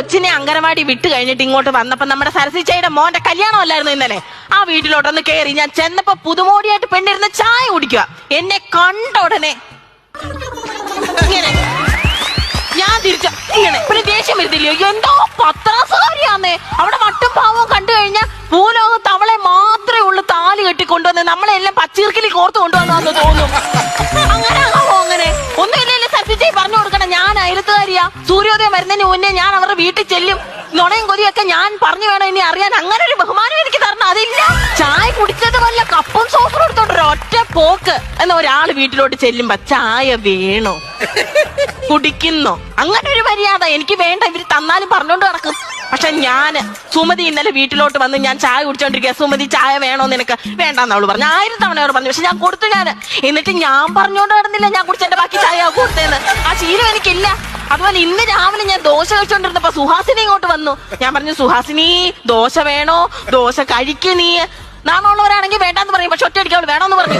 കൊച്ചിനെ അംഗനവാടി വിട്ട് കഴിഞ്ഞിട്ട് ഇങ്ങോട്ട് വന്നപ്പോ നമ്മുടെ സരസിച്ചയുടെ മോന്റെ കല്യാണം അല്ലായിരുന്നു ഇന്നലെ. ആ വീട്ടിലോട്ടൊന്ന് കേറി. ഞാൻ ചെന്നപ്പോ പുതുമോടിയായിട്ട് പെണ്ണിരുന്ന് ചായ കുടിക്കുക. എന്നെ കണ്ട ഉടനെ ഇങ്ങനെ ഞാൻ തിരിച്ച ഇങ്ങനെ പിന്നെ ദേഷ്യം വരുന്നില്ലയോ? എന്തോ പത്രാസുകാരിയാന്നേ. അവിടെ മട്ടും പാവവും കണ്ടു കഴിഞ്ഞാൽ ഭൂലോകത്ത് അവളെ മാത്രമേ ഉള്ളൂ താലി കെട്ടിക്കൊണ്ടുവന്ന് നമ്മളെല്ലാം പച്ചീർക്കിലി കോർത്ത് കൊണ്ടുവന്നു തോന്നും. അങ്ങനെ ആകാമോ? അങ്ങനെ ഒന്നുമില്ലല്ലോ. സത്യജയ് പറഞ്ഞു കൊടുക്കണം, ഞാൻ അയലത്തുകാരിയാ, സൂര്യോദയം വരുന്നതിന് മുന്നേ ഞാൻ അവരുടെ വീട്ടിൽ ചെല്ലും, നുണയും കൊതിയൊക്കെ ഞാൻ പറഞ്ഞു വേണം ഇനി അറിയാൻ. അങ്ങനെ ഒരു ബഹുമാനം എനിക്ക് തരണം. അതില്ല. ചായ കുടിച്ചത് വല്ല കപ്പും സോസും എടുത്തോണ്ടോ ഒറ്റ പോക്ക്. എന്ന ഒരാള് വീട്ടിലോട്ട് ചെല്ലുമ്പോ ചായ വേണോ, കുടിക്കുന്നോ, അങ്ങനെ ഒരു മര്യാദ എനിക്ക് വേണ്ട. ഇവര് തന്നാലും പറഞ്ഞോണ്ട് നടക്കും. പക്ഷെ ഞാന് സുമതി ഇന്നലെ വീട്ടിലോട്ട് വന്ന് ഞാൻ ചായ കുടിച്ചോണ്ടിരിക്കുക. സുമതി ചായ വേണോ നിനക്ക്? വേണ്ടെന്ന് അവള് പറഞ്ഞു. 1000 തവണ അവള് പറഞ്ഞു. പക്ഷെ ഞാൻ കൊടുത്തു. എന്നിട്ട് ഞാൻ പറഞ്ഞോണ്ട് നടന്നില്ല ഞാൻ കുടിച്ചെന്റെ ബാക്കി ചായ കൊടുത്തേന്ന്. ആ ശീലം എനിക്കില്ല. അതുപോലെ ഇന്ന് രാവിലെ ഞാൻ ദോശ കഴിച്ചോണ്ടിരുന്നപ്പോ സുഹാസിനി ഇങ്ങോട്ട് വന്നു. ഞാൻ പറഞ്ഞു, സുഹാസിനി ദോശ വേണോ? ദോശ കഴിക്ക് നീ. നാണുള്ളവരാണെങ്കിൽ വേണ്ടാന്ന് പറയും. പക്ഷെ ഒറ്റയടിക്ക് അവള് വേണോന്ന് പറഞ്ഞു.